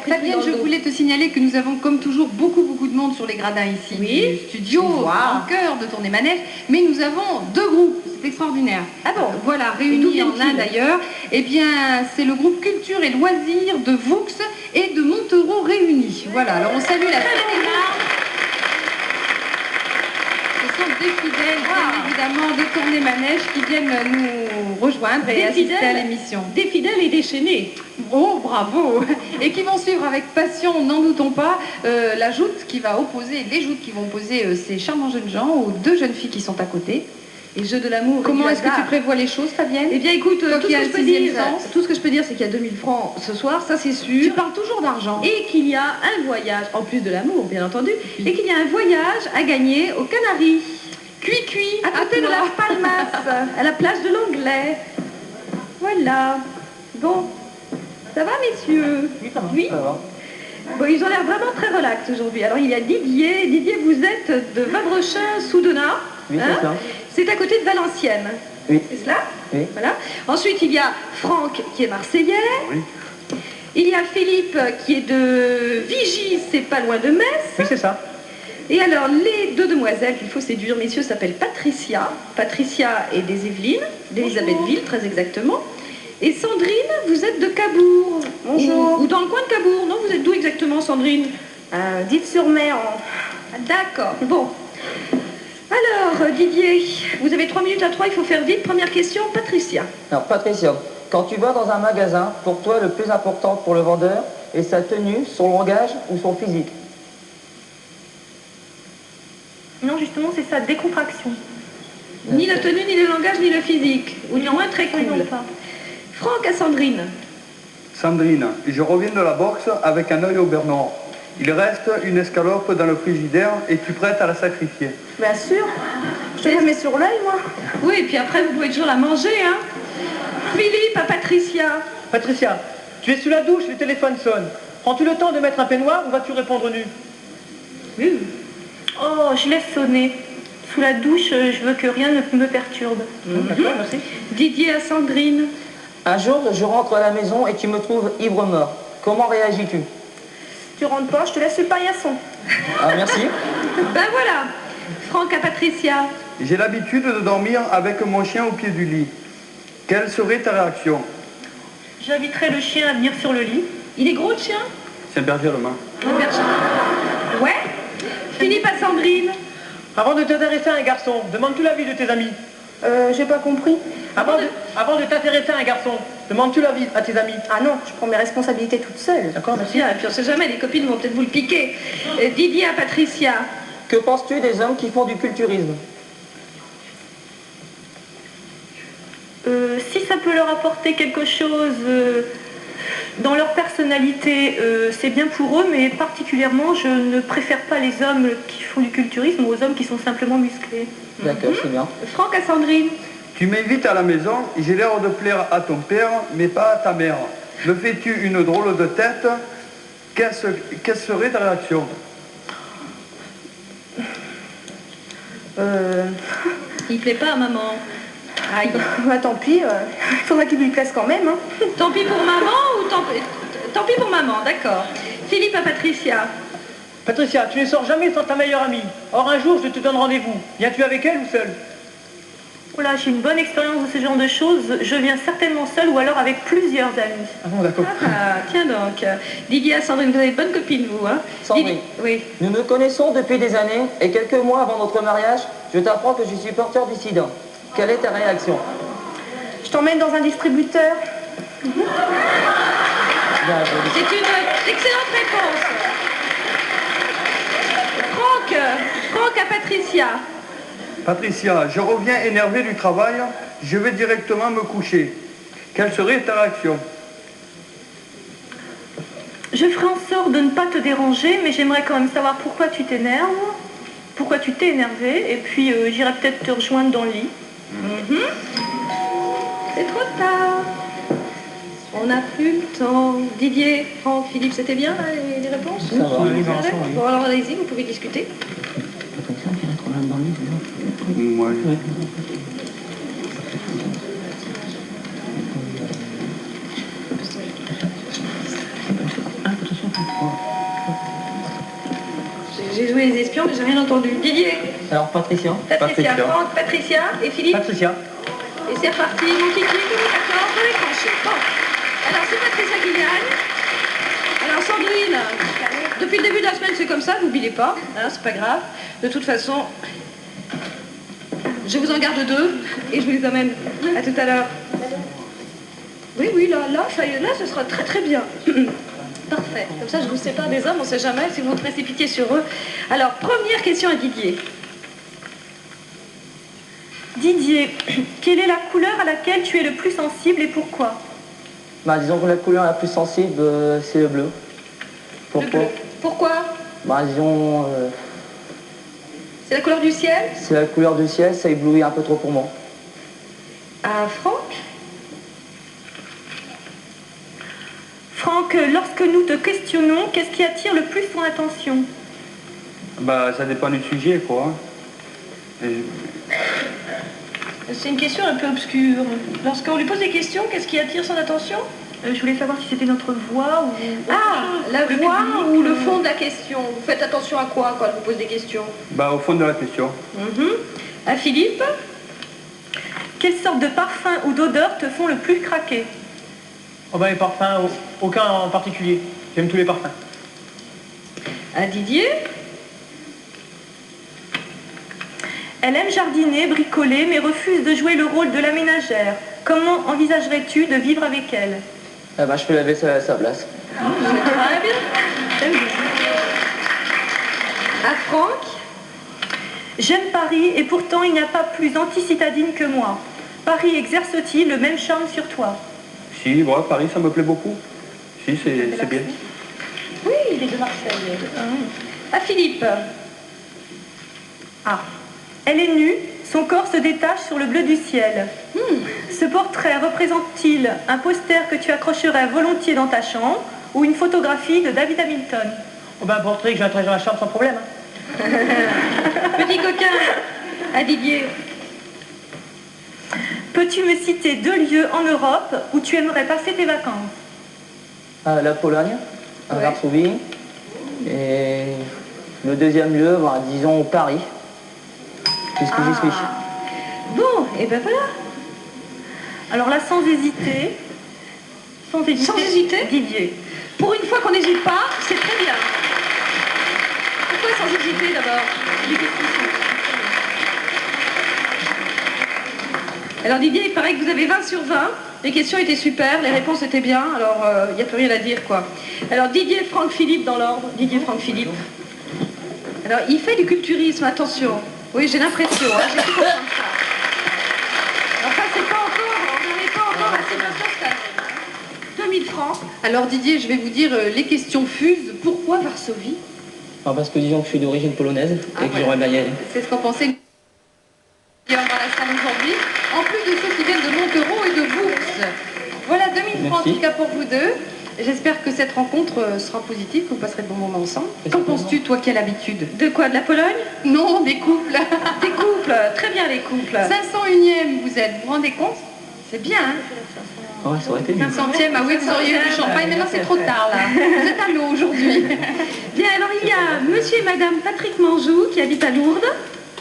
Fabienne, je voulais te signaler que nous avons comme toujours beaucoup de monde sur les gradins ici du studio, en cœur de Tourner Manège, mais nous avons deux groupes, c'est extraordinaire. Ah bon? Voilà, réunis en un d'ailleurs. Eh bien, c'est le groupe Culture et Loisirs de Vaux et de Montereau réunis. Voilà, alors on salue la des fidèles, bien évidemment, de Tourner Manège qui viennent nous rejoindre et assister à l'émission. Des fidèles et déchaînés. Oh, bravo! Et qui vont suivre avec passion, n'en doutons pas, la joute qui va opposer, les joutes qui vont opposer ces charmants jeunes gens aux deux jeunes filles qui sont à côté. Et jeux de l'amour. Comment est-ce que tu prévois les choses, Fabienne? Eh bien, écoute, tout ce que je peux dire, c'est qu'il y a 2000 francs ce soir, ça c'est sûr. Tu parles toujours d'argent. Et qu'il y a un voyage, en plus de l'amour, bien entendu, et qu'il y a un voyage à gagner aux Canaries. Cuit, à côté de la Palmas, à la plage de l'Anglais. Voilà. Bon, ça va, messieurs? Oui, ça va. Oui. Bon, ils ont l'air vraiment très relax aujourd'hui. Alors, il y a Didier. Didier, vous êtes de Vabrochin-Soudena. Oui, c'est ça. C'est à côté de Valenciennes. Oui. C'est cela? Oui. Voilà. Ensuite, il y a Franck, qui est marseillais. Oui. Il y a Philippe, qui est de Vigy, c'est pas loin de Metz. Oui, c'est ça. Et alors, les deux demoiselles qu'il faut séduire, messieurs, s'appellent Patricia. Patricia est des Yvelines, d'Elisabethville, très exactement. Et Sandrine, vous êtes de Cabourg. Bonjour. Ou dans le coin de Cabourg, non? Vous êtes d'où exactement, Sandrine? D'Île-sur-Mer. D'accord, bon. Alors, Didier, vous avez 3 minutes à 3, il faut faire vite. Première question, Patricia. Alors, Patricia, quand tu vas dans un magasin, pour toi, le plus important pour le vendeur est sa tenue, son langage ou son physique? Non, justement, c'est ça, décontraction. Ni la tenue, ni le langage, ni le physique. Ou néanmoins très cool. Non, pas. Franck à Sandrine. Sandrine, je reviens de la boxe avec un œil au beurre noir. Il reste une escalope dans le frigidaire et tu es prête à la sacrifier? Bien sûr. Je te la mets sur l'œil, moi. Oui, et puis après, vous pouvez toujours la manger, hein. Philippe à Patricia. Patricia, tu es sous la douche, le téléphone sonne. Prends-tu le temps de mettre un peignoir ou vas-tu répondre nu? Oui. Oh, je laisse sonner. Sous la douche, je veux que rien ne me perturbe. D'accord, merci. Didier à Sandrine. Un jour, je rentre à la maison et tu me trouves ivre mort. Comment réagis-tu? Tu rentres pas, je te laisse le paillasson. Ah, merci. Ben voilà. Franck à Patricia. J'ai l'habitude de dormir avec mon chien au pied du lit. Quelle serait ta réaction? J'inviterai le chien à venir sur le lit. Il est gros, le chien? C'est un berger allemand. Un berger. Ouais. Philippe à Sandrine. Avant de t'intéresser à un garçon, demandes-tu l'avis de tes amis? J'ai pas compris. Avant de t'intéresser à un garçon, demandes-tu l'avis à tes amis? Ah non, je prends mes responsabilités toute seule. D'accord, merci. Bien, et puis on sait jamais, les copines vont peut-être vous le piquer. Didier à Patricia. Que penses-tu des hommes qui font du culturisme? Si ça peut leur apporter quelque chose dans leur personnalité, c'est bien pour eux, mais particulièrement, je ne préfère pas les hommes qui font du culturisme aux hommes qui sont simplement musclés. D'accord, c'est bien. Franck à Sandrine. Tu m'invites à la maison et j'ai l'air de plaire à ton père, mais pas à ta mère. Me fais-tu une drôle de tête? Quelle serait ta réaction? Il plaît pas à maman. Aïe. Bah, tant pis, il faudra qu'il lui plaise quand même. Hein. Tant pis pour maman ou tant pis pour maman, d'accord. Philippe à Patricia. Patricia, tu ne sors jamais sans ta meilleure amie. Or, un jour, je te donne rendez-vous. Viens-tu avec elle ou seule? Voilà, j'ai une bonne expérience de ce genre de choses. Je viens certainement seule ou alors avec plusieurs amis. Ah bon, d'accord. Ah, tiens donc. Didier à Sandrine, vous avez de bonnes copines, vous, hein? Sandrine. Oui. Nous nous connaissons depuis des années et quelques mois avant notre mariage, je t'apprends que je suis porteur du sida. Quelle est ta réaction? Je t'emmène dans un distributeur. C'est une excellente réponse. Franck à Patricia. Patricia, je reviens énervé du travail, je vais directement me coucher. Quelle serait ta réaction? Je ferai en sorte de ne pas te déranger, mais j'aimerais quand même savoir pourquoi tu t'énerves, pourquoi tu t'es énervé, et puis j'irai peut-être te rejoindre dans le lit. C'est trop tard. On n'a plus le temps. Didier, Franck, Philippe, c'était bien là, les réponses? Ça va. Bon, alors allez-y, vous pouvez discuter. Ouais. joué les espions, mais j'ai rien entendu. Didier, Alors, Patricia. Patricia, Franck, Patricia et Philippe. Patricia. Et c'est reparti, mon kiki, d'accord, on peut les trancher. Bon, alors c'est Patricia qui gagne. Alors Sandrine, depuis le début de la semaine c'est comme ça, n'oubliez pas, hein, c'est pas grave. De toute façon, je vous en garde 2 et je vous les amène à tout à l'heure. Oui, là, ce sera très très bien. Parfait, comme ça je vous sépare des hommes, on ne sait jamais si vous vous précipitez sur eux. Alors, première question à Didier. Didier, quelle est la couleur à laquelle tu es le plus sensible et pourquoi? Bah, disons que la couleur la plus sensible, c'est le bleu. Pourquoi? Le bleu. Pourquoi? Bah, disons, C'est la couleur du ciel? c'est la couleur du ciel, ça éblouit un peu trop pour moi. À Franck? Franck, lorsque nous te questionnons, qu'est-ce qui attire le plus ton attention? Bah, ça dépend du sujet, quoi. Et- C'est une question un peu obscure. Lorsqu'on lui pose des questions, qu'est-ce qui attire son attention? Je voulais savoir si c'était notre voix ou... Ah, la Le voix public, ou le fond de la question? Vous faites attention à quoi quand elle vous pose des questions? Bah, au fond de la question. À Philippe? Quelle sorte de parfum ou d'odeur te font le plus craquer? Oh ben les parfums, aucun en particulier. J'aime tous les parfums. À Didier? Elle aime jardiner, bricoler, mais refuse de jouer le rôle de la ménagère. Comment envisagerais-tu de vivre avec elle? Eh ben, je fais la vaisselle à sa place. Très bien. À Franck? J'aime Paris et pourtant il n'y a pas plus anti-citadine que moi. Paris exerce-t-il le même charme sur toi? Si, voilà, Paris, ça me plaît beaucoup. Si, c'est bien. Oui, il est de Marseille. À Philippe? Ah. Elle est nue, son corps se détache sur le bleu du ciel. Ce portrait représente-t-il un poster que tu accrocherais volontiers dans ta chambre ou une photographie de David Hamilton? Oh ben un portrait que je mettrai dans la chambre sans problème. Hein. Petit coquin? À Didier? Peux-tu me citer 2 lieux en Europe où tu aimerais passer tes vacances? La Pologne, à Ouais. Varsovie. Et le deuxième lieu, bah, disons Paris. Puisque j'y suis. Bon, et ben voilà. Alors là, sans hésiter, Sans hésiter? Didier. Pour une fois qu'on n'hésite pas, c'est très bien. Pourquoi sans hésiter d'abord? Alors Didier, il paraît que vous avez 20 sur 20. Les questions étaient super, les réponses étaient bien, alors il n'y a plus rien à dire quoi. Alors Didier, Franck, Philippe dans l'ordre. Didier, Franck, Philippe. Alors il fait du culturisme, attention. Oui, j'ai l'impression, hein, j'ai tout compris ça. Enfin, c'est pas encore, on n'en est pas encore à cette stade. 2000 francs. Alors Didier, je vais vous dire, les questions fusent. Pourquoi Varsovie? Ah, parce que disons que je suis d'origine polonaise Ah, et que voilà. j'aurais bien y aller. C'est ce qu'on pensait dans la salle aujourd'hui. En plus de ceux qui viennent de Montereau et de Bourse. Voilà, 2000 francs en Merci. tout cas pour vous deux. J'espère que cette rencontre sera positive, que vous passerez de bons moments ensemble. Qu'en penses-tu, toi qui as l'habitude? De quoi? De la Pologne? Non, des couples. Des couples, très bien les couples. 501e, vous êtes, vous vous rendez compte? C'est bien, hein? Ouais, ça aurait été mieux. 500e à Windsor, il y a eu du champagne. Maintenant, c'est trop tard, là. Vous êtes à l'eau aujourd'hui. Bien, alors il y a monsieur et madame Patrick Manjou qui habitent à Lourdes,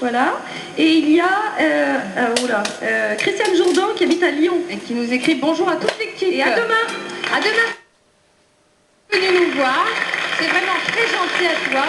voilà, et il y a Christiane Jourdan qui habite à Lyon. Et qui nous écrit bonjour à toute l'équipe. Et à demain. À demain. Venez nous voir. C'est vraiment très gentil à toi.